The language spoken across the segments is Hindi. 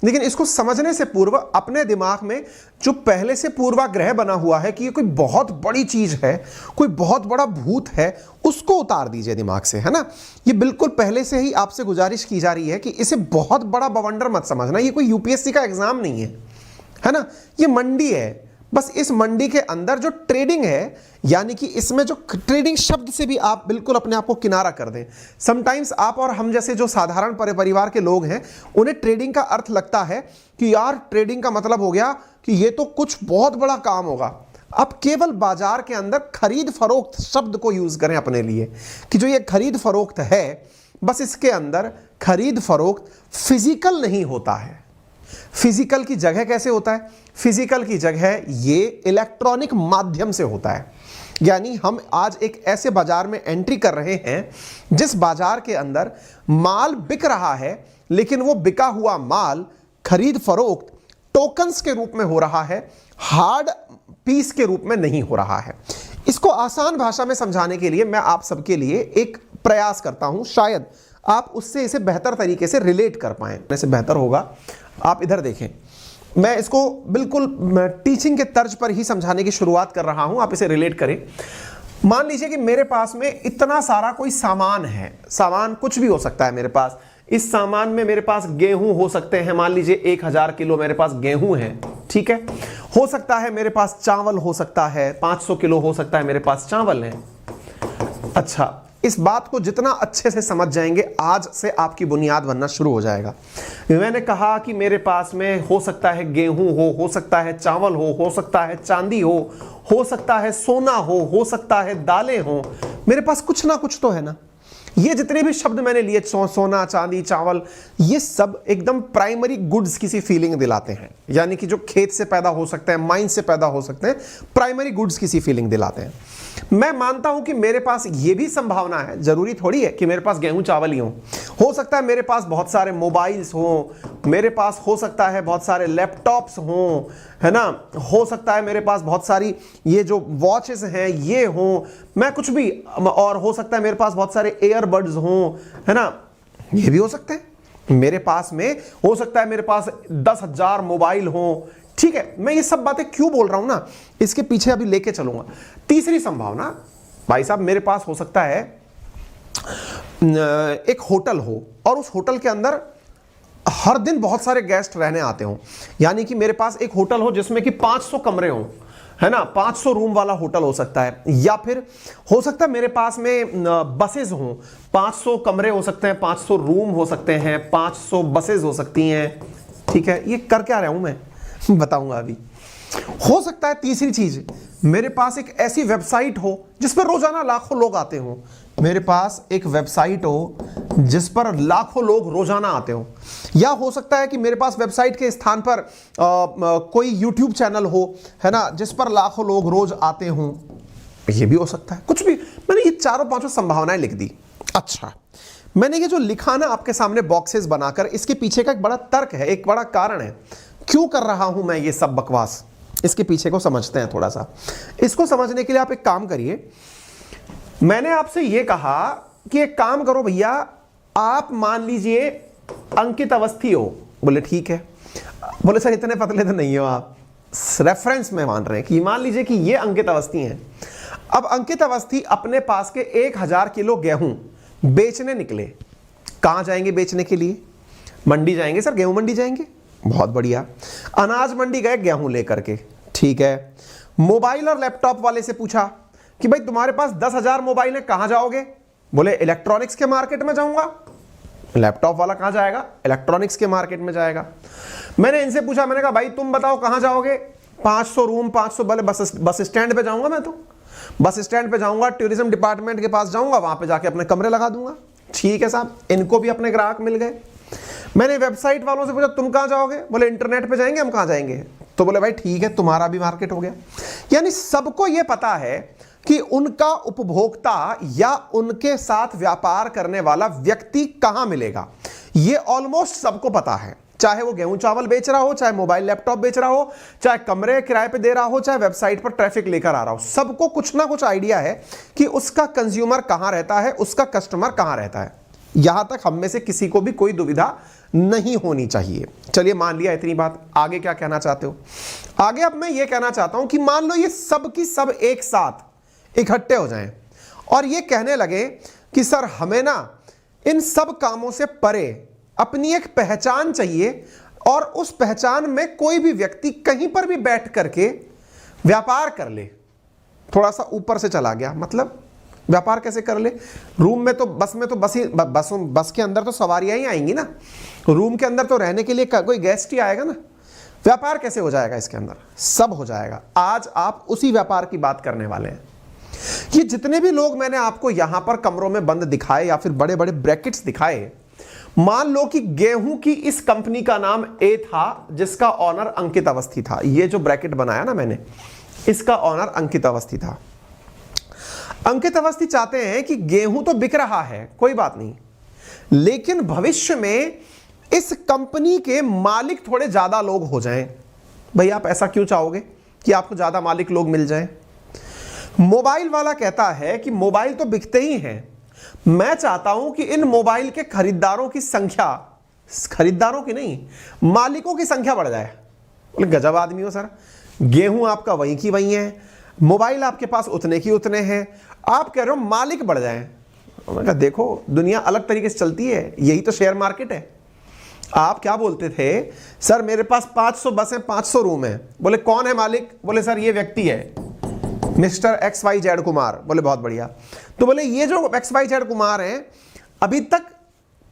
लेकिन इसको समझने से पूर्व अपने दिमाग में जो पहले से पूर्वाग्रह बना हुआ है कि ये कोई बहुत बड़ी चीज है, कोई बहुत बड़ा भूत है, उसको उतार दीजिए दिमाग से, है ना। ये बिल्कुल पहले से ही आपसे गुजारिश की जा रही है कि इसे बहुत बड़ा बवंडर मत समझना। ये कोई यूपीएससी का एग्जाम नहीं है ना। ये मंडी है। बस इस मंडी के अंदर जो ट्रेडिंग है, यानी कि इसमें जो ट्रेडिंग शब्द से भी आप बिल्कुल अपने आप को किनारा कर दें। समटाइम्स आप और हम जैसे जो साधारण परिवार के लोग हैं, उन्हें ट्रेडिंग का अर्थ लगता है कि यार ट्रेडिंग का मतलब हो गया कि ये तो कुछ बहुत बड़ा काम होगा। आप केवल बाजार के अंदर खरीद फरोख्त शब्द को यूज करें अपने लिए कि जो ये खरीद फरोख्त है, बस इसके अंदर खरीद फरोख्त फिजिकल नहीं होता है। फिजिकल की जगह कैसे होता है? फिजिकल की जगह ये इलेक्ट्रॉनिक माध्यम से होता है। यानी हम आज एक ऐसे बाजार में एंट्री कर रहे हैं जिस बाजार के अंदर माल बिक रहा है, लेकिन वो बिका हुआ माल खरीद फरोख्त टोकन्स के रूप में हो रहा है, हार्ड पीस के रूप में नहीं हो रहा है। इसको आसान भाषा में समझाने के लिए मैं आप सबके लिए एक प्रयास करता हूं, शायद आप उससे इसे बेहतर तरीके से रिलेट कर पाएं। इससे बेहतर होगा आप इधर देखें। मैं इसको बिल्कुल टीचिंग के तर्ज पर ही समझाने की शुरुआत कर रहा हूं, आप इसे रिलेट करें। मान लीजिए कि मेरे पास में इतना सारा कोई सामान है, सामान कुछ भी हो सकता है मेरे पास। इस सामान में मेरे पास गेहूं हो सकते हैं, मान लीजिए 1000 किलो मेरे पास गेहूं है, ठीक है। हो सकता है मेरे पास चावल हो सकता है, 500 किलो हो सकता है मेरे पास चावल है। अच्छा, इस बात को जितना अच्छे से समझ जाएंगे, आज से आपकी बुनियाद बनना शुरू हो जाएगा। मैंने कहा कि मेरे पास में हो सकता है गेहूं हो सकता है चावल हो सकता है चांदी हो सकता है सोना हो सकता है दालें हो। मेरे पास कुछ ना कुछ तो है ना। ये जितने भी शब्द मैंने लिए, सोना चांदी चावल, ये सब एकदम प्राइमरी गुड्स की सी फीलिंग दिलाते हैं। यानी कि जो खेत से पैदा हो सकते हैं, माइन से पैदा हो सकते हैं, प्राइमरी गुड्स की सी फीलिंग दिलाते हैं। मैं मानता हूं कि मेरे पास ये भी संभावना है, जरूरी थोड़ी है कि मेरे पास गेहूं चावल ही हो सकता है मेरे पास बहुत सारे मोबाइल्स हो, मेरे पास हो सकता है बहुत सारे लैपटॉप्स हो, है ना। हो सकता है मेरे पास बहुत सारी ये जो वॉचेस हैं ये हो, मैं कुछ भी, और हो सकता है मेरे पास बहुत सारे एयरबड्स हो, है ना। ये भी हो सकते हैं। मेरे पास में हो सकता है मेरे पास 10,000 मोबाइल हो, ठीक है। मैं ये सब बातें क्यों बोल रहा हूं ना, इसके पीछे अभी लेके चलूंगा। तीसरी संभावना, भाई साहब मेरे पास हो सकता है एक होटल हो और उस होटल के अंदर हर दिन बहुत सारे गेस्ट रहने आते हो। यानी कि मेरे पास एक होटल हो जिसमें कि 500 कमरे हो, है ना, 500 रूम वाला होटल हो सकता है। या फिर हो सकता है मेरे पास में बसेस हो, 500 कमरे हो सकते हैं, 500 रूम हो सकते हैं, 500 बसेस हो सकती हैं, ठीक है। ये कर क्या रहा हूं मैं बताऊंगा अभी। हो सकता है तीसरी चीज, मेरे पास एक ऐसी वेबसाइट हो जिस पर रोजाना लाखों लोग आते हो। मेरे पास एक वेबसाइट हो जिस पर लाखों लोग रोजाना आते हो। या हो सकता है कि मेरे पास वेबसाइट के स्थान पर कोई यूट्यूब चैनल हो, है ना, जिस पर लाखों लोग रोज आते हों। ये भी हो सकता है, कुछ भी। मैंने ये चारों पांचों संभावनाएं लिख दी। अच्छा, मैंने ये जो लिखा ना आपके सामने बॉक्सेस बनाकर, इसके पीछे का एक बड़ा तर्क है, एक बड़ा कारण है क्यों कर रहा हूं मैं ये सब बकवास। इसके पीछे को समझते हैं थोड़ा सा। इसको समझने के लिए आप एक काम करिए। मैंने आपसे ये कहा कि एक काम करो भैया, आप मान लीजिए अंकित अवस्थी हो। बोले ठीक है। बोले सर इतने पतले तो नहीं हो आप, रेफरेंस में मान रहे हैं कि मान लीजिए कि ये अंकित अवस्थी हैं। अब अंकित अवस्थी अपने पास के 1000 किलो गेहूं बेचने निकले। कहां जाएंगे बेचने के लिए? मंडी जाएंगे सर, गेहूं मंडी जाएंगे। बहुत बढ़िया। अनाज मंडी गए गेहूं लेकर के, ठीक है। मोबाइल और लैपटॉप वाले से पूछा कि भाई तुम्हारे पास 10,000 मोबाइल है, कहां जाओगे? बोले इलेक्ट्रॉनिक्स के मार्केट में जाऊंगा। लैपटॉप वाला कहां जाएगा? इलेक्ट्रॉनिक्स के मार्केट में जाएगा। मैंने इनसे पूछा, मैंने कहा भाई तुम बताओ कहां जाओगे? 500 रूम, 500 वाले बस स्टैंड पे जाऊंगा। मैं तो बस स्टैंड पे जाऊंगा, टूरिज्म डिपार्टमेंट के पास जाऊंगा, वहां पे जाके अपने कमरे लगा दूंगा। ठीक है साहब, इनको भी अपने ग्राहक मिल गए। मैंने वेबसाइट वालों से पूछा तुम कहां जाओगे? बोले इंटरनेट पे जाएंगे। हम कहां जाएंगे? तो बोले भाई ठीक है, तुम्हारा भी मार्केट हो गया। यानी सबको यह पता है कि उनका उपभोक्ता या उनके साथ व्यापार करने वाला व्यक्ति कहां मिलेगा। यह ऑलमोस्ट सबको पता है, चाहे वो गेहूं चावल बेच रहा हो, चाहे मोबाइल लैपटॉप बेच रहा हो, चाहे कमरे किराए पे दे रहा हो, चाहे वेबसाइट पर ट्रैफिक लेकर आ रहा हो। सबको कुछ ना कुछ आइडिया है कि उसका कंज्यूमर कहां रहता है, उसका कस्टमर कहां रहता है। यहां तक हम में से किसी को भी कोई दुविधा नहीं होनी चाहिए। चलिए मान लिया इतनी बात, आगे क्या कहना चाहते हो? आगे अब मैं ये कहना चाहता हूं कि मान लो ये सब की सब एक साथ इकट्ठे हो जाएं और ये कहने लगे कि सर हमें ना इन सब कामों से परे अपनी एक पहचान चाहिए और उस पहचान में कोई भी व्यक्ति कहीं पर भी बैठ करके व्यापार कर ले। थोड़ा सा ऊपर से चला गया, मतलब व्यापार कैसे कर ले? रूम में तो बस में तो बस के अंदर तो सवारियां ही आएंगी ना, रूम के अंदर तो रहने के लिए कोई गेस्ट ही आएगा ना। व्यापार कैसे हो जाएगा? इसके अंदर सब हो जाएगा। आज आप उसी व्यापार की बात करने वाले हैं। ये जितने भी लोग मैंने आपको यहां पर कमरों में बंद दिखाए या फिर बड़े बड़े ब्रैकेट्स दिखाए, मान लो कि गेहूं की इस कंपनी का नाम ए था जिसका ऑनर अंकित अवस्थी था। ये जो ब्रैकेट बनाया ना मैंने, इसका ऑनर अंकित अवस्थी था। अंकित अवस्थी चाहते हैं कि गेहूं तो बिक रहा है, कोई बात नहीं, लेकिन भविष्य में इस कंपनी के मालिक थोड़े ज्यादा लोग हो जाएं। भाई आप ऐसा क्यों चाहोगे कि आपको ज्यादा मालिक लोग मिल जाएं? मोबाइल वाला कहता है कि मोबाइल तो बिकते ही हैं, मैं चाहता हूं कि इन मोबाइल के खरीदारों की संख्या, खरीदारों की नहीं, मालिकों की संख्या बढ़ जाए। बोले गजब आदमी हो सर, गेहूं आपका वहीं की वहीं है, मोबाइल आपके पास उतने की उतने हैं, आप कह रहे हो मालिक बढ़ जाए। मैंने कहा देखो दुनिया अलग तरीके से चलती है, यही तो शेयर मार्केट है। आप क्या बोलते थे? सर मेरे पास 500 बस है, 500 रूम है। बोले कौन है मालिक? बोले सर ये व्यक्ति है, मिस्टर XYZ कुमार। बोले बहुत बढ़िया। तो बोले ये जो XYZ कुमार हैं अभी तक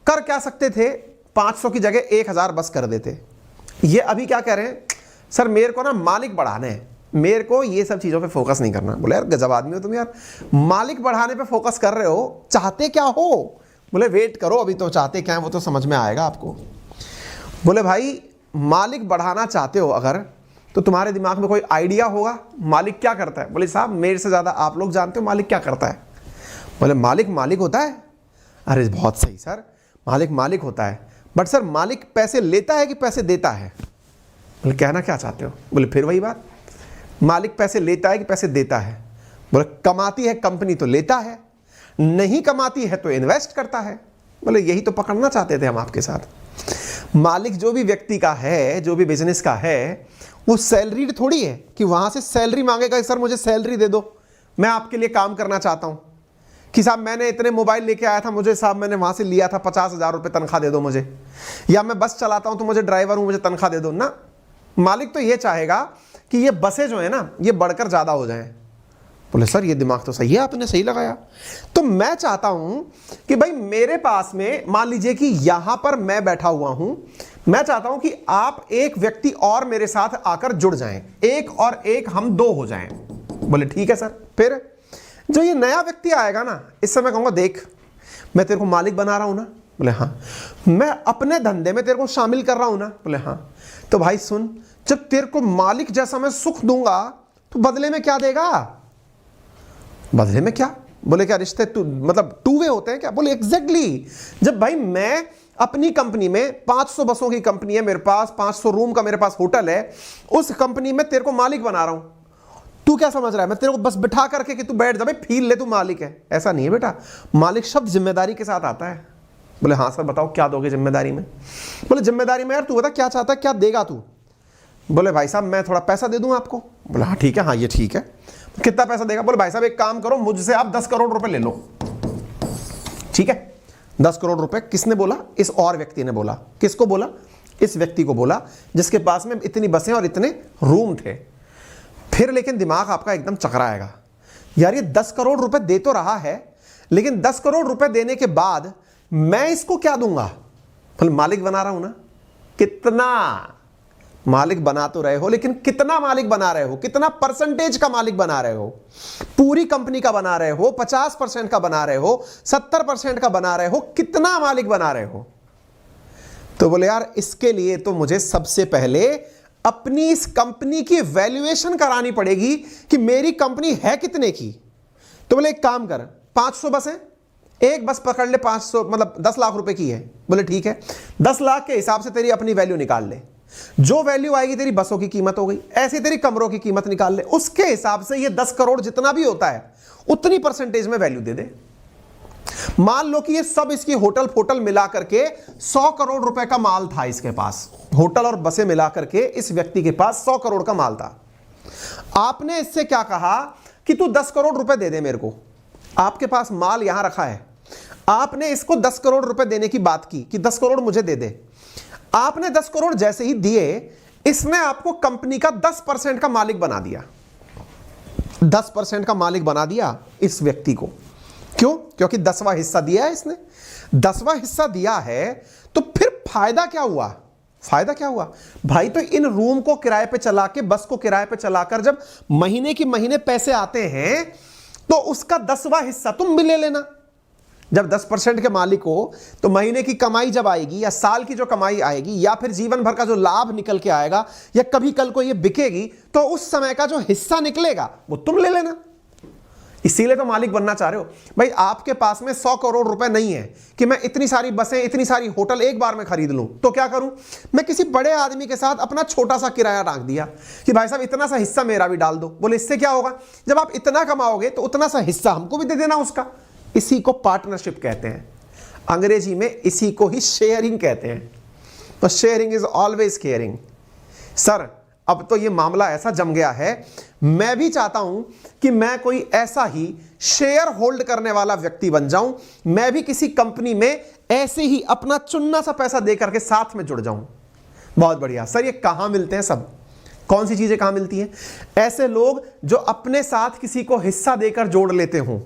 कर क्या सकते थे? 500 की जगह 1000 बस कर देते। ये अभी क्या कह रहे हैं? सर मेरे को ना मालिक बढ़ाने हैं, मेरे को ये सब चीजों पे फोकस नहीं करना। बोले यार गजब आदमी हो तुम यार, मालिक बढ़ाने पे फोकस कर रहे हो, चाहते क्या हो? बोले वेट करो, अभी तो चाहते क्या है वो तो समझ में आएगा आपको। बोले भाई मालिक बढ़ाना चाहते हो अगर, तो तुम्हारे दिमाग में कोई आइडिया होगा मालिक क्या करता है? बोले साहब मेरे से ज्यादा आप लोग जानते हो मालिक क्या करता है। बोले मालिक मालिक होता है? अरे बहुत सही सर, मालिक मालिक होता है, बट सर मालिक पैसे लेता है कि पैसे देता है? बोले कहना क्या चाहते हो? बोले फिर वही बात, मालिक पैसे लेता है कि पैसे देता है? बोले कमाती है कंपनी तो लेता है, नहीं कमाती है तो इन्वेस्ट करता है। बोले यही तो पकड़ना चाहते थे हम आपके साथ। मालिक जो भी व्यक्ति का है, जो भी बिजनेस का है, वो सैलरीड थोड़ी है कि वहां से सैलरी मांगेगा सर मुझे सैलरी दे दो, मैं आपके लिए काम करना चाहता हूं। कि साहब मैंने इतने मोबाइल लेके आया था, मुझे साहब मैंने वहां से लिया था 50,000 रुपए तनख्वाह दे दो मुझे, या मैं बस चलाता हूं तो मुझे ड्राइवर हूं मुझे तनख्वाह दे दो ना। मालिक तो ये चाहेगा कि ये बसें जो है ना ये बढ़कर ज्यादा हो जाएं। बोले सर ये दिमाग तो सही है, आपने सही लगाया। तो मैं चाहता हूं कि भाई मेरे पास में मान लीजिए कि यहां पर मैं बैठा हुआ हूं, मैं चाहता हूं कि आप एक व्यक्ति और मेरे साथ आकर जुड़ जाएं, एक और एक हम 2 हो जाएं। बोले ठीक है सर। फिर जो ये नया व्यक्ति आएगा ना, इस समय कहूंगा देख मैं तेरे को मालिक बना रहा हूं ना। बोले हाँ। मैं अपने धंधे में तेरे को शामिल कर रहा हूं ना। बोले हाँ। तो भाई सुन, जब तेरे को मालिक जैसा मैं सुख दूंगा तो बदले में क्या देगा? बदले में क्या? बोले क्या रिश्ते मतलब 2 वे होते हैं क्या? बोले एग्जैक्टली। जब भाई मैं अपनी कंपनी में 500 बसों की कंपनी है मेरे पास, 500 रूम का मेरे पास होटल है, उस कंपनी में तेरे को मालिक बना रहा हूं, तू क्या समझ रहा है मैं तेरे को बस बिठा करके कि तू बैठ जा भाई फील ले तू मालिक है? ऐसा नहीं है बेटा। मालिक शब्द जिम्मेदारी के साथ आता है। बोले हाँ सर बताओ क्या दोगे जिम्मेदारी में? बोले जिम्मेदारी में यार तू बता क्या चाहता है, क्या देगा तू? बोले भाई साहब मैं थोड़ा पैसा दे दूं आपको। बोले हाँ ठीक है, हाँ ये ठीक है। कितना पैसा देगा? बोले भाई साहब एक काम करो, मुझसे आप 10 करोड़ रुपए ले लो। ठीक है, 10 करोड़ रुपए। किसने बोला? इस और व्यक्ति ने बोला। किसको बोला? इस व्यक्ति को बोला जिसके पास में इतनी बसें और इतने रूम थे। फिर लेकिन दिमाग आपका एकदम चकराएगा, यार ये 10 करोड़ रुपए दे तो रहा है, लेकिन 10 करोड़ रुपए देने के बाद मैं इसको क्या दूंगा? बोले मालिक बना रहा हूं ना। कितना मालिक बना तो रहे हो, लेकिन कितना मालिक बना रहे हो? कितना परसेंटेज का मालिक बना रहे हो? पूरी कंपनी का बना रहे हो? 50% का बना रहे हो? 70% का बना रहे हो? कितना मालिक बना रहे हो? तो बोले यार इसके लिए तो मुझे सबसे पहले अपनी इस कंपनी की वैल्यूएशन करानी पड़ेगी कि मेरी कंपनी है कितने की। तो बोले एक काम कर, 500 बस है, एक बस पकड़ ले 500 मतलब 10 लाख रुपए की है। बोले ठीक है, 10 लाख के हिसाब से तेरी अपनी वैल्यू निकाल ले, जो वैल्यू आएगी तेरी बसों की कीमत हो गई, ऐसे तेरी कमरों की कीमत निकाल ले, उसके हिसाब से ये 10 करोड़ जितना भी होता है उतनी परसेंटेज में वैल्यू दे दे। मान लो कि ये सब इसकी होटल फोटल मिला करके 100 करोड़ रुपए का माल था इसके पास, होटल और बसें मिला करके इस व्यक्ति के पास 100 करोड़ का माल था। आपने इससे क्या कहा कि तू 10 करोड़ रुपए दे दे मेरे को, आपके पास माल यहां रखा है, आपने इसको 10 करोड़ रुपए देने की बात की कि 10 करोड़ मुझे दे दे। आपने 10 करोड़ जैसे ही दिए, इसने आपको कंपनी का 10% का मालिक बना दिया, 10% का मालिक बना दिया इस व्यक्ति को। क्यों? क्योंकि 10वां हिस्सा दिया है इसने। 10वां हिस्सा दिया है तो फिर फायदा क्या हुआ? फायदा क्या हुआ भाई? तो इन रूम को किराए पे चला के, बस को किराए पे चलाकर जब महीने की महीने पैसे आते हैं तो उसका 10वां हिस्सा तुम भी ले लेना। जब 10% के मालिक हो तो महीने की कमाई जब आएगी या साल की जो कमाई आएगी या फिर जीवन भर का जो लाभ निकल के आएगा या कभी कल को ये बिकेगी तो उस समय का जो हिस्सा निकलेगा वो तुम ले लेना। इसीलिए तो मालिक बनना चाह रहे हो भाई। आपके पास में 100 करोड़ रुपए नहीं है कि मैं इतनी सारी बसें, इतनी सारी होटल एक बार में खरीद लूं। तो क्या करूं? मैं किसी बड़े आदमी के साथ अपना छोटा सा किराया टांग दिया कि भाई साहब इतना सा हिस्सा मेरा भी डाल दो। बोले इससे क्या होगा? जब आप इतना कमाओगे तो उतना सा हिस्सा हमको भी दे देना उसका। इसी को पार्टनरशिप कहते हैं, अंग्रेजी में इसी को ही शेयरिंग कहते हैं। तो sharing is always caring. Sir अब तो ये मामला ऐसा जम गया है, मैं भी चाहता हूं कि मैं कोई ऐसा ही शेयर होल्ड करने वाला व्यक्ति बन जाऊं, मैं भी किसी कंपनी में ऐसे ही अपना चुन्ना सा पैसा दे करके साथ में जुड़ जाऊं। बहुत बढ़िया। सर ये कहां मिलते हैं सब? कौन सी चीजें कहां मिलती हैं? ऐसे लोग जो अपने साथ किसी को हिस्सा देकर जोड़ लेते हों,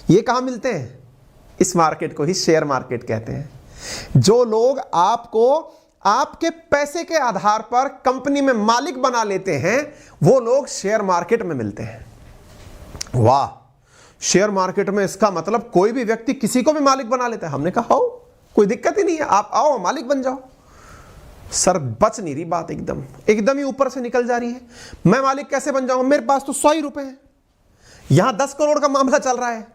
ये कहां मिलते हैं? इस मार्केट को ही शेयर मार्केट कहते हैं। जो लोग आपको आपके पैसे के आधार पर कंपनी में मालिक बना लेते हैं, वो लोग शेयर मार्केट में मिलते हैं। वाह, शेयर मार्केट में इसका मतलब कोई भी व्यक्ति किसी को भी मालिक बना लेता है। हमने कहा आओ, कोई दिक्कत ही नहीं है, आप आओ मालिक बन जाओ। सर बच नहीं रही बात, एकदम ही ऊपर से निकल जा रही है। मैं मालिक कैसे बन जाऊंगा? मेरे पास तो 100 ही रुपए हैं। यहां 10 करोड़ का मामला चल रहा है।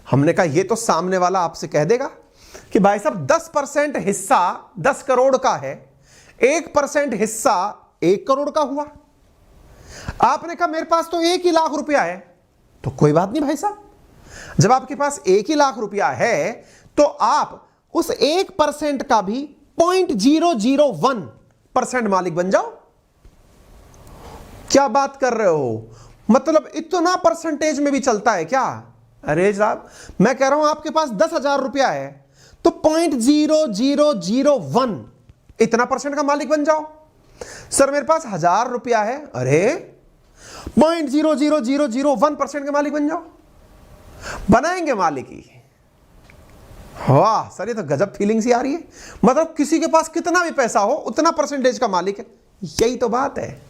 हमने कहा ये तो सामने वाला आपसे कह देगा कि भाई साहब 10% हिस्सा 10 करोड़ का है, 1% हिस्सा 1 करोड़ का हुआ। आपने कहा मेरे पास तो 1 ही लाख रुपया है। तो कोई बात नहीं भाई साहब, जब आपके पास 1 ही लाख रुपया है तो आप उस 1% का भी 0.001% मालिक बन जाओ। क्या बात कर रहे हो? मतलब इतना परसेंटेज में भी चलता है क्या? अरे साहब मैं कह रहा हूं आपके पास 10,000 रुपया है तो 0.0001 इतना परसेंट का मालिक बन जाओ। सर मेरे पास 1,000 रुपया है, अरे 0.00001% के मालिक बन जाओ। बनाएंगे मालिक ही। वाह सर ये तो गजब फीलिंग सी आ रही है। मतलब किसी के पास कितना भी पैसा हो उतना परसेंटेज का मालिक है। यही तो बात है।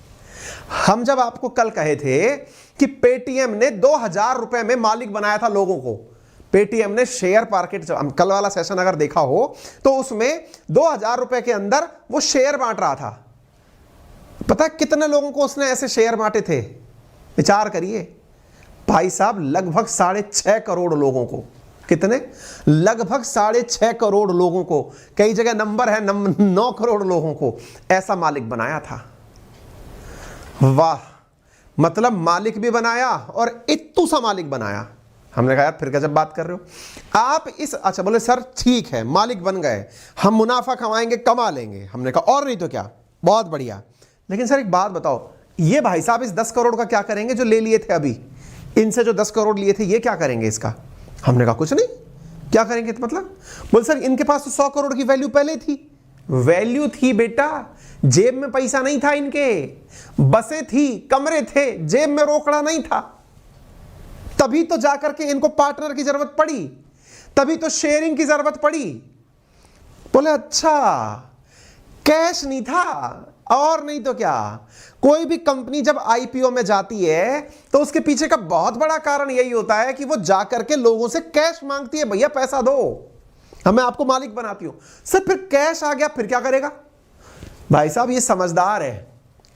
हम जब आपको कल कहे थे कि पेटीएम ने 2,000 रुपए में मालिक बनाया था लोगों को, पेटीएम ने शेयर मार्केट, कल वाला सेशन अगर देखा हो तो उसमें 2,000 रुपए के अंदर वो शेयर बांट रहा था। पता है कितने लोगों को उसने ऐसे शेयर बांटे थे? विचार करिए भाई साहब, लगभग 6.5 करोड़ लोगों को। कितने? लगभग 6.5 करोड़ लोगों को, कई जगह नंबर है 9 करोड़ लोगों को ऐसा मालिक बनाया था। वाह, मतलब मालिक भी बनाया और इत्तू सा मालिक बनाया। हमने कहा यार फिर गजब बात कर रहे हो आप इस। अच्छा बोले सर ठीक है मालिक बन गए, हम मुनाफा कमाएंगे, कमा लेंगे। हमने कहा और नहीं तो क्या, बहुत बढ़िया। लेकिन सर एक बात बताओ, ये भाई साहब इस 10 करोड़ का क्या करेंगे जो ले लिए थे अभी? इनसे जो 10 करोड़ लिए थे ये क्या करेंगे इसका? हमने कहा कुछ नहीं। क्या करेंगे तो मतलब? बोल सर इनके पास तो 100 करोड़ की वैल्यू पहले थी। वैल्यू थी बेटा, जेब में पैसा नहीं था इनके, बसें थी, कमरे थे, जेब में रोकड़ा नहीं था। तभी तो जाकर के इनको पार्टनर की जरूरत पड़ी, तभी तो शेयरिंग की जरूरत पड़ी। बोले अच्छा कैश नहीं था, और नहीं तो क्या। कोई भी कंपनी जब आईपीओ में जाती है तो उसके पीछे का बहुत बड़ा कारण यही होता है कि वो जाकर के लोगों से कैश मांगती है, भैया पैसा दो, हमें आपको मालिक बनाती हो। सर फिर कैश आ गया फिर क्या करेगा? भाई साहब ये समझदार है,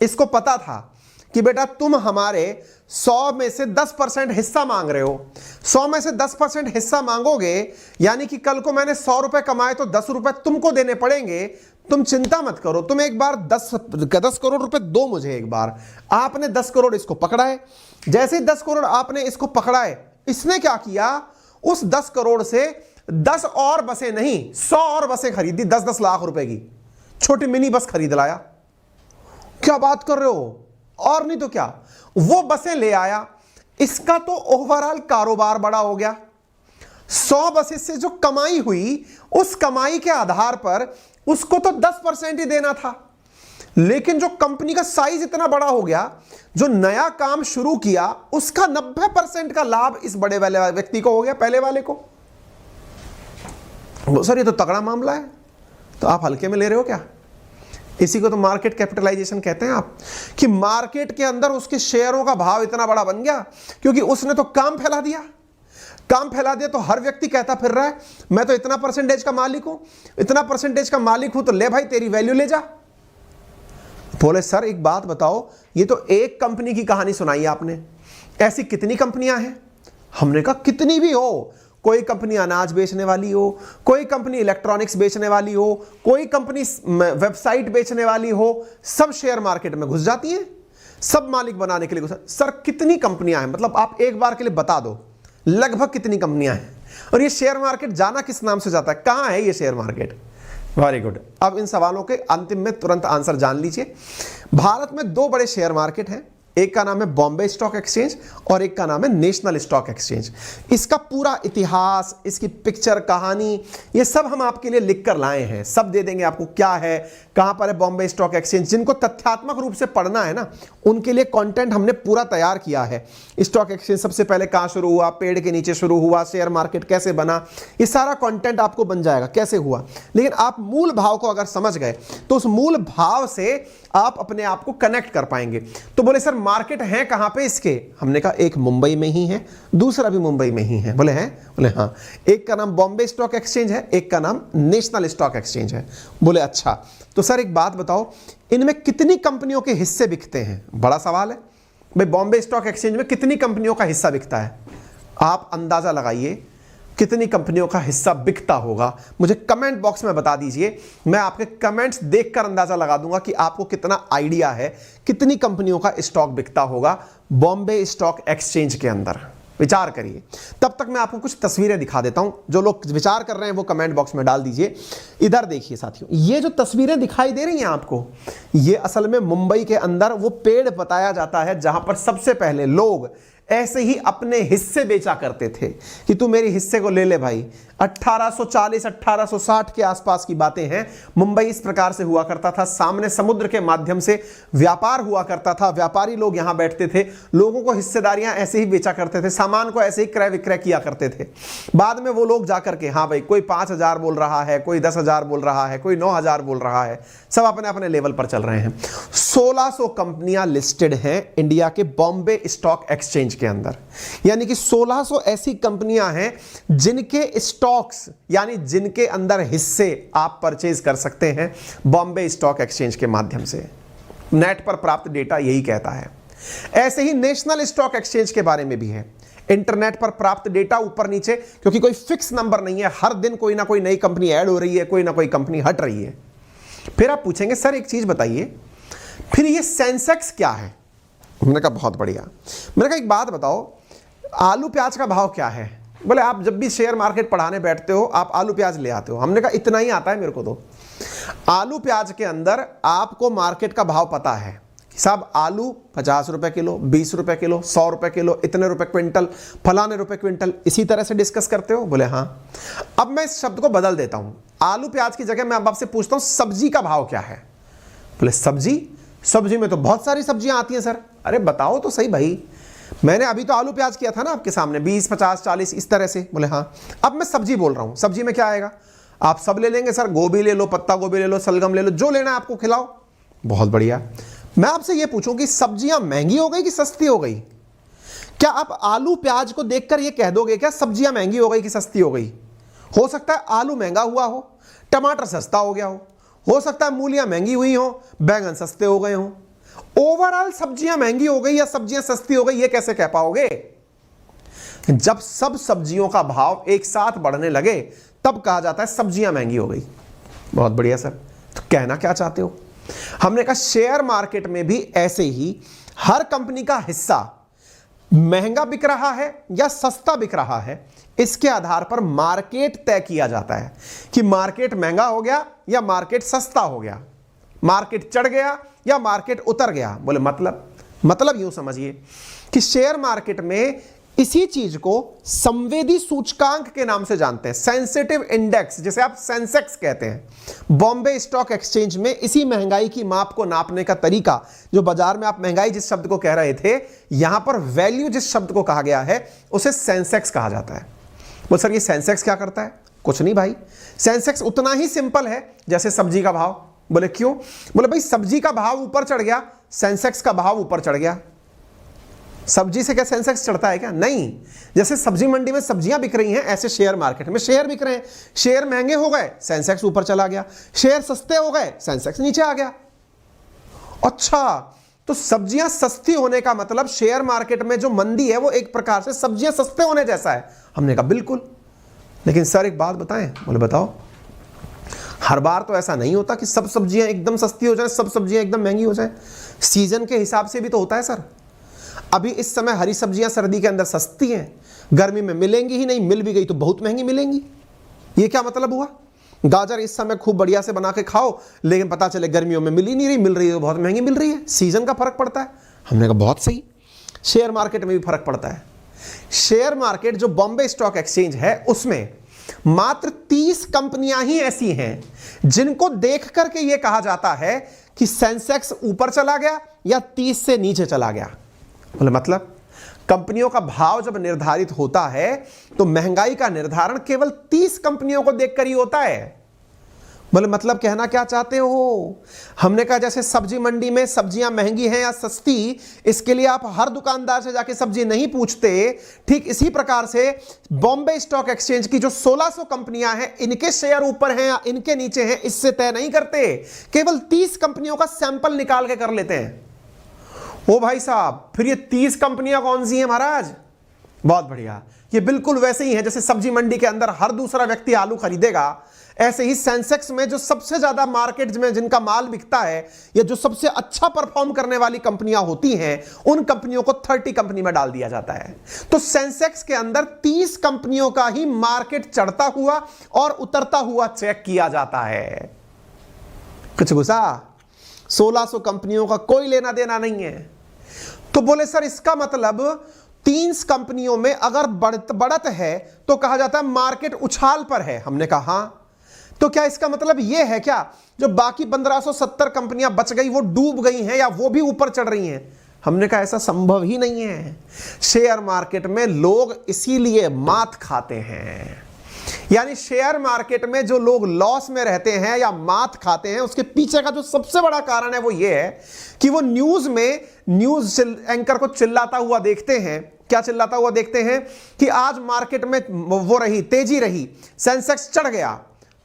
इसको पता था कि बेटा तुम हमारे 100 में से 10% हिस्सा मांग रहे हो, 100 में से 10% हिस्सा मांगोगे यानी कि कल को मैंने 100 रुपए कमाए तो 10 रुपए तुमको देने पड़ेंगे। तुम चिंता मत करो, तुम एक बार 10 करोड़ रुपए दो मुझे एक बार। आपने 10 करोड़ इसको पकड़ा है, जैसे 10 करोड़ आपने इसको पकड़ा है, इसने क्या किया, उस 10 करोड़ से 10 और बसें नहीं 100 और बसें खरीदी, 10-10 लाख रुपए की छोटी मिनी बस खरीद लाया। क्या बात कर रहे हो? और नहीं तो क्या, वो बसें ले आया। इसका तो ओवरऑल कारोबार बड़ा हो गया। 100 बसेस से जो कमाई हुई, उस कमाई के आधार पर उसको तो 10% ही देना था, लेकिन जो कंपनी का साइज इतना बड़ा हो गया, जो नया काम शुरू किया, उसका 90% का लाभ इस बड़े वाले व्यक्ति को हो गया, पहले वाले को। सर ये तो तगड़ा मामला है, तो आप हल्के में ले रहे हो क्या? इसी को तो मार्केट कैपिटलाइजेशन कहते हैं आप, कि मार्केट के अंदर उसके शेयरों का भाव इतना बड़ा बन गया क्योंकि उसने तो काम फैला दिया। काम फैला दिया तो हर व्यक्ति कहता फिर रहा है मैं तो इतना परसेंटेज का मालिक हूं, इतना परसेंटेज का मालिक हूं, तो ले भाई तेरी वैल्यू ले जा। बोले सर एक बात बताओ, ये तो एक कंपनी की कहानी सुनाई आपने, ऐसी कितनी कंपनियां हैं? हमने कहा कितनी भी हो, कोई कंपनी अनाज बेचने वाली हो, कोई कंपनी इलेक्ट्रॉनिक्स बेचने वाली हो, कोई कंपनी वेबसाइट बेचने वाली हो, सब शेयर मार्केट में घुस जाती हैं, सब मालिक बनाने के लिए घुस। सर कितनी कंपनियां हैं, मतलब आप एक बार के लिए बता दो लगभग कितनी कंपनियां हैं, और ये शेयर मार्केट जाना किस नाम से जाता है, कहां है ये शेयर मार्केट? Very good. अब इन सवालों के अंतिम में तुरंत आंसर जान लीजिए। भारत में 2 बड़े शेयर मार्केट हैं, एक का नाम है बॉम्बे स्टॉक एक्सचेंज और एक का नाम है नेशनल स्टॉक एक्सचेंज। इसका पूरा इतिहास, इसकी पिक्चर, कहानी, ये सब हम आपके लिए लिख कर लाए हैं, सब दे देंगे आपको, क्या है, कहां पर है बॉम्बे स्टॉक एक्सचेंज। जिनको तथ्यात्मक रूप से पढ़ना है ना, उनके लिए कंटेंट हमने पूरा तैयार किया है। स्टॉक एक्सचेंज सबसे पहले कहां शुरू हुआ, पेड़ के नीचे शुरू हुआ, शेयर मार्केट कैसे बना, ये सारा कंटेंट आपको बन जाएगा कैसे हुआ। लेकिन आप मूल भाव को अगर समझ गए तो उस मूल भाव से आप अपने आप को कनेक्ट कर पाएंगे। तो बोले सर मार्केट है कहां पे इसके? हमने कहा एक मुंबई में ही है, दूसरा भी मुंबई में ही है। बोले हैं? बोले हाँ। एक का नाम बॉम्बे स्टॉक एक्सचेंज है, एक का नाम नेशनल स्टॉक एक्सचेंज है। बोले अच्छा, तो सर एक बात बताओ, इनमें कितनी कंपनियों के हिस्से बिकते हैं? बड़ा सवाल है भाई, बॉम्बे स्टॉक एक्सचेंज में कितनी कंपनियों का हिस्सा बिकता है? आप अंदाजा लगाइए कितनी कंपनियों का हिस्सा बिकता होगा, मुझे कमेंट बॉक्स में बता दीजिए। मैं आपके कमेंट्स देखकर अंदाजा लगा दूंगा कि आपको कितना आइडिया है कितनी कंपनियों का स्टॉक बिकता होगा बॉम्बे स्टॉक एक्सचेंज के अंदर। विचार करिए। तब तक मैं आपको कुछ तस्वीरें दिखा देता हूं, जो लोग विचार कर रहे हैं वो कमेंट बॉक्स में डाल दीजिए। इधर देखिए साथियों, ये जो तस्वीरें दिखाई दे रही हैं आपको, ये असल में मुंबई के अंदर वो पेड़ बताया जाता है जहां पर सबसे पहले लोग ऐसे ही अपने हिस्से बेचा करते थे कि तू मेरे हिस्से को ले ले भाई। 1840-1860 के आसपास की बातें हैं। मुंबई इस प्रकार से हुआ करता था, सामने समुद्र के माध्यम से व्यापार हुआ करता था, व्यापारी लोग यहां बैठते थे, लोगों को हिस्सेदारियां ऐसे ही बेचा करते थे, सामान को ऐसे ही क्रय विक्रय किया करते थे। बाद में वो लोग जाकर के हाँ भाई कोई 5,000 बोल रहा है, कोई 10,000 बोल रहा है, कोई 9,000 बोल रहा है, सब अपने अपने लेवल पर चल रहे हैं। 1600 कंपनियां लिस्टेड हैं इंडिया के बॉम्बे स्टॉक एक्सचेंज के अंदर, यानी कि 1600 ऐसी कंपनियां हैं जिनके स्टॉक्स यानी जिनके अंदर हिस्से आप परचेज कर सकते हैं बॉम्बे स्टॉक एक्सचेंज के माध्यम से। नेट पर प्राप्त डेटा यही कहता है। ऐसे ही नेशनल स्टॉक एक्सचेंज के बारे में भी है, इंटरनेट पर प्राप्त डेटा ऊपर नीचे, क्योंकि कोई फिक्स नंबर नहीं है, हर दिन कोई ना कोई नई कंपनी ऐड हो रही है, कोई ना कोई कंपनी हट रही है। फिर आप पूछेंगे सर एक चीज बताइए, फिर ये सेंसेक्स क्या है? मैंने कहा बहुत बढ़िया। मैंने कहा एक बात बताओ, आलू प्याज का भाव क्या है? बोले आप जब भी शेयर मार्केट पढ़ाने बैठते हो आप आलू प्याज ले आते हो। हमने कहा इतना ही आता है मेरे को, तो आलू प्याज के अंदर आपको मार्केट का भाव पता है साहब, आलू 50 रुपए किलो, 20 रुपए किलो, 100 रुपए किलो, इतने रुपए क्विंटल, फलाने रुपए क्विंटल, इसी तरह से डिस्कस करते हो? बोले हाँ। अब मैं इस शब्द को बदल देता हूं, आलू प्याज की जगह मैं अब आपसे पूछता हूं सब्जी का भाव क्या है? बोले सब्जी में तो बहुत सारी सब्जियां आती हैं सर। अरे बताओ तो सही भाई, मैंने अभी तो आलू प्याज किया था ना आपके सामने, 20, 50, 40 इस तरह से। बोले हाँ। अब मैं सब्जी बोल रहा हूं, सब्जी में क्या आएगा? आप सब ले लेंगे सर, गोभी ले लो, पत्ता गोभी ले लो, सलगम ले लो, जो लेना है आपको खिलाओ। बहुत बढ़िया। मैं आपसे यह पूछूं कि सब्जियां महंगी हो गई कि सस्ती हो गई? क्या आप आलू प्याज को देखकर यह कह दोगे क्या सब्जियां महंगी हो गई कि सस्ती हो गई? हो सकता है आलू महंगा हुआ हो, टमाटर सस्ता हो गया हो सकता है मूलियां महंगी हुई हो, बैंगन सस्ते हो गए हो। ओवरऑल सब्जियां महंगी हो गई या सब्जियां सस्ती हो गई, ये कैसे कह पाओगे? जब सब सब्जियों का भाव एक साथ बढ़ने लगे तब कहा जाता है सब्जियां महंगी हो गई। बहुत बढ़िया सर, तो कहना क्या चाहते हो? हमने कहा शेयर मार्केट में भी ऐसे ही हर कंपनी का हिस्सा महंगा बिक रहा है या सस्ता बिक रहा है, इसके आधार पर मार्केट तय किया जाता है कि मार्केट महंगा हो गया या मार्केट सस्ता हो गया, मार्केट चढ़ गया या मार्केट उतर गया। बोले मतलब यूं समझिए कि शेयर मार्केट में इसी चीज को संवेदी सूचकांक के नाम से जानते हैं, सेंसिटिव इंडेक्स, जिसे आप सेंसेक्स कहते हैं। बॉम्बे स्टॉक एक्सचेंज में इसी महंगाई की माप को नापने का तरीका, जो बाजार में आप महंगाई जिस शब्द को कह रहे थे, यहां पर वैल्यू जिस शब्द को कहा गया है उसे सेंसेक्स कहा जाता है। बोल सर ये सेंसेक्स क्या करता है? कुछ नहीं भाई, सेंसेक्स उतना ही सिंपल है जैसे सब्जी का भाव। बोले क्यों? बोले भाई सब्जी का भाव ऊपर चढ़ गया, सेंसेक्स का भाव ऊपर चढ़ गया। सब्जी से क्या सेंसेक्स चढ़ता है क्या? नहीं। जैसे सब्जी मंडी में सब्जियां बिक रही हैं, ऐसे शेयर मार्केट में शेयर बिक रहे हैं। शेयर महंगे हो गए, सेंसेक्स ऊपर चला गया, शेयर सस्ते हो गए, सेंसेक्स नीचे आ गया। अच्छा, तो सब्जियां सस्ती होने का मतलब शेयर मार्केट में जो मंदी है वो एक प्रकार से सब्जियां सस्ते होने जैसा है। हमने कहा बिल्कुल। लेकिन सर एक बात बताएं। बोले बताओ। हर बार तो ऐसा नहीं होता कि सब सब्जियां एकदम सस्ती हो जाए, सब सब्जियां एकदम महंगी हो जाए। सीजन के हिसाब से भी तो होता है सर। अभी इस समय हरी सब्जियां सर्दी के अंदर सस्ती हैं, गर्मी में मिलेंगी ही नहीं, मिल भी गई तो बहुत महंगी मिलेंगी। ये क्या मतलब हुआ? गाजर इस समय खूब बढ़िया से बना के खाओ, लेकिन पता चले गर्मियों में मिल ही नहीं रही, मिल रही है तो बहुत महंगी मिल रही है। सीजन का फर्क पड़ता है। हमने कहा बहुत सही। शेयर मार्केट में भी फर्क पड़ता है। शेयर मार्केट जो बॉम्बे स्टॉक एक्सचेंज है उसमें मात्र 30 कंपनियां ही ऐसी हैं जिनको देख करके यह कहा जाता है कि सेंसेक्स ऊपर चला गया या 30 से नीचे चला गया। बोले मतलब कंपनियों का भाव जब निर्धारित होता है तो महंगाई का निर्धारण केवल 30 कंपनियों को देखकर ही होता है। बोले मतलब कहना क्या चाहते हो? हमने कहा जैसे सब्जी मंडी में सब्जियां महंगी हैं या सस्ती, इसके लिए आप हर दुकानदार से जाके सब्जी नहीं पूछते, ठीक इसी प्रकार से बॉम्बे स्टॉक एक्सचेंज की जो 1600 कंपनियां हैं, इनके शेयर ऊपर हैं या इनके नीचे हैं, इससे तय नहीं करते। केवल 30 कंपनियों का सैंपल निकाल के कर लेते हैं। ओ भाई साहब, फिर ये 30 कंपनियां कौन सी हैं महाराज? बहुत बढ़िया, ये बिल्कुल वैसे ही है जैसे सब्जी मंडी के अंदर हर दूसरा व्यक्ति आलू खरीदेगा, ऐसे ही सेंसेक्स में जो सबसे ज्यादा मार्केट में जिनका माल बिकता है या जो सबसे अच्छा परफॉर्म करने वाली कंपनियां होती हैं, उन कंपनियों को 30 कंपनी में डाल दिया जाता है। तो सेंसेक्स के अंदर 30 कंपनियों का ही मार्केट चढ़ता हुआ और उतरता हुआ चेक किया जाता है। कुछ घुसा? 1600 कंपनियों का कोई लेना देना नहीं है। तो बोले सर इसका मतलब 30 कंपनियों में अगर बढ़त है तो कहा जाता है मार्केट उछाल पर है। हमने कहा हां। तो क्या इसका मतलब यह है क्या जो बाकी 1570 कंपनियां बच गई वो डूब गई हैं या वो भी ऊपर चढ़ रही हैं? हमने कहा ऐसा संभव ही नहीं है। शेयर मार्केट में लोग इसीलिए मात खाते हैं। यानी शेयर मार्केट में जो लोग लॉस में रहते हैं या मात खाते हैं, उसके पीछे का जो सबसे बड़ा कारण है वो ये है कि वो न्यूज में न्यूज एंकर को चिल्लाता हुआ देखते हैं। क्या चिल्लाता हुआ देखते हैं? कि आज मार्केट में वो रही, तेजी रही, सेंसेक्स चढ़ गया,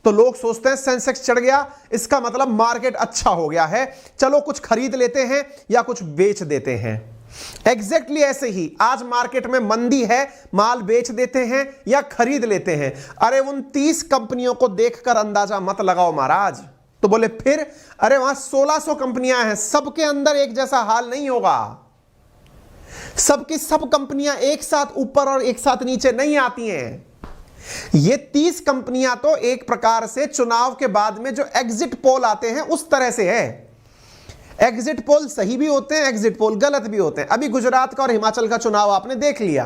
तो लोग सोचते हैं सेंसेक्स चढ़ गया इसका मतलब मार्केट अच्छा हो गया है, चलो कुछ खरीद लेते हैं या कुछ बेच देते हैं। एग्जैक्टली ऐसे ही आज मार्केट में मंदी है, माल बेच देते हैं या खरीद लेते हैं। अरे उन 30 कंपनियों को देखकर अंदाजा मत लगाओ महाराज। तो बोले फिर? अरे वहां 1600 कंपनियां हैं, सबके अंदर एक जैसा हाल नहीं होगा। सबकी सब कंपनियां एक साथ ऊपर और एक साथ नीचे नहीं आती हैं। ये 30 कंपनियां तो एक प्रकार से चुनाव के बाद में जो एग्जिट पोल आते हैं उस तरह से है। एग्जिट पोल सही भी होते हैं, एग्जिट पोल गलत भी होते हैं। अभी गुजरात का और हिमाचल का चुनाव आपने देख लिया,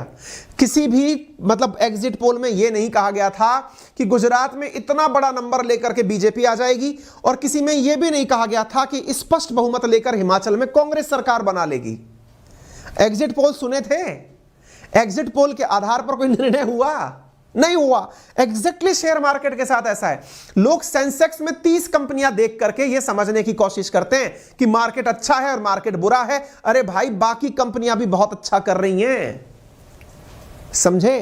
किसी भी मतलब एग्जिट पोल में यह नहीं कहा गया था कि गुजरात में इतना बड़ा नंबर लेकर के बीजेपी आ जाएगी, और किसी में यह भी नहीं कहा गया था कि स्पष्ट बहुमत लेकर हिमाचल में कांग्रेस सरकार बना लेगी। एग्जिट पोल सुने थे? एग्जिट पोल के आधार पर कोई निर्णय हुआ? नहीं हुआ। एग्जैक्टली शेयर मार्केट के साथ ऐसा है। लोग सेंसेक्स में 30 कंपनियां देख करके यह समझने की कोशिश करते हैं कि मार्केट अच्छा है और मार्केट बुरा है। अरे भाई बाकी कंपनियां भी बहुत अच्छा कर रही हैं, समझे?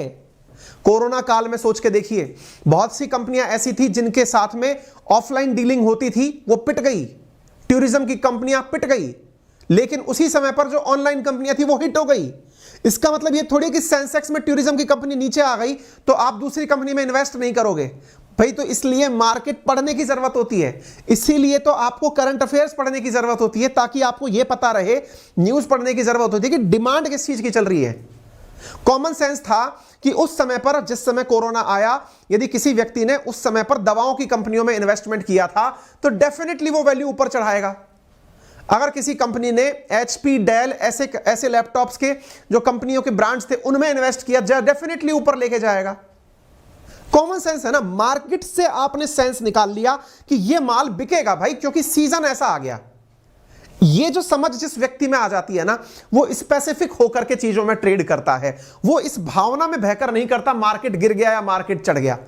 कोरोना काल में सोच के देखिए, बहुत सी कंपनियां ऐसी थी जिनके साथ में ऑफलाइन डीलिंग होती थी, वो पिट गई। टूरिज्म की कंपनियां पिट गई, लेकिन उसी समय पर जो ऑनलाइन कंपनियां थी वो हिट हो गई। इसका मतलब ये थोड़ी कि सेंसेक्स में टूरिज्म की कंपनी नीचे आ गई तो आप दूसरी कंपनी में इन्वेस्ट नहीं करोगे भाई। तो इसलिए मार्केट पढ़ने की जरूरत होती है, इसीलिए तो आपको करंट अफेयर्स पढ़ने की जरूरत होती है, ताकि आपको यह पता रहे, न्यूज पढ़ने की जरूरत होती है कि डिमांड किस चीज की चल रही है। कॉमन सेंस था कि उस समय पर, जिस समय कोरोना आया, यदि किसी व्यक्ति ने उस समय पर दवाओं की कंपनियों में इन्वेस्टमेंट किया था तो डेफिनेटली वो वैल्यू ऊपर चढ़ाएगा। अगर किसी कंपनी ने HP, डेल ऐसे लैपटॉप्स के जो कंपनियों के ब्रांड्स थे उनमें इन्वेस्ट किया, डेफिनेटली ऊपर लेके जाएगा। कॉमन सेंस है ना। मार्केट से आपने सेंस निकाल लिया कि ये माल बिकेगा भाई, क्योंकि सीजन ऐसा आ गया। ये जो समझ जिस व्यक्ति में आ जाती है ना, वो स्पेसिफिक होकर के चीजों में ट्रेड करता है, वो इस भावना में बहकर नहीं करता मार्केट गिर गया या मार्केट चढ़ गया।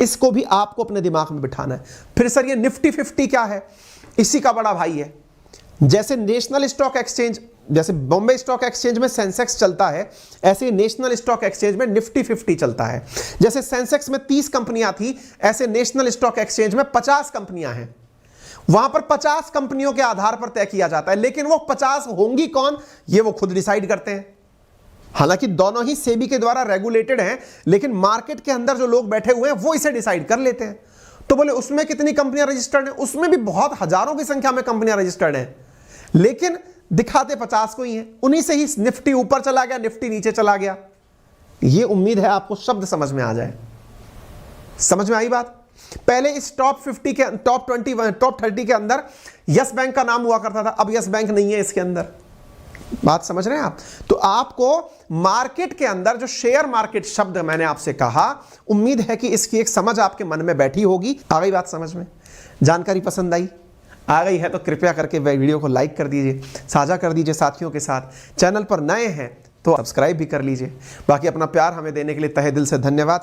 इसको भी आपको अपने दिमाग में बिठाना है। फिर सर ये निफ्टी 50 क्या है? इसी का बड़ा भाई है। जैसे नेशनल स्टॉक एक्सचेंज, जैसे बॉम्बे स्टॉक एक्सचेंज में सेंसेक्स चलता है, ऐसे नेशनल स्टॉक एक्सचेंज में निफ्टी 50 चलता है। जैसे सेंसेक्स में 30 कंपनियां थी, ऐसे नेशनल स्टॉक एक्सचेंज में 50 कंपनियां हैं। वहां पर 50 कंपनियों के आधार पर तय किया जाता है, लेकिन वो 50 होंगी कौन, ये वो खुद डिसाइड करते हैं। हालांकि दोनों ही सेबी के द्वारा रेगुलेटेड हैं, लेकिन मार्केट के अंदर जो लोग बैठे हुए हैं वो इसे डिसाइड कर लेते हैं। तो बोले उसमें कितनी कंपनियां रजिस्टर्ड हैं? उसमें भी बहुत हजारों की संख्या में कंपनियां रजिस्टर्ड हैं, लेकिन दिखाते 50 को ही हैं। उन्हीं से ही निफ्टी ऊपर चला गया, निफ्टी नीचे चला गया। ये उम्मीद है आपको शब्द समझ में आ जाए। समझ में आई बात? पहले इस टॉप 50 के, टॉप 30 के अंदर यस बैंक का नाम हुआ करता था, अब यस बैंक नहीं है इसके अंदर। बात समझ रहे हैं आप? तो आपको मार्केट के अंदर जो शेयर मार्केट शब्द मैंने आपसे कहा, उम्मीद है कि इसकी एक समझ आपके मन में बैठी होगी। आ गई बात समझ में? जानकारी पसंद आई? आ गई है तो कृपया करके वीडियो को लाइक कर दीजिए, साझा कर दीजिए साथियों के साथ। चैनल पर नए हैं तो सब्सक्राइब भी कर लीजिए। बाकी अपना प्यार हमें देने के लिए तहे दिल से धन्यवाद।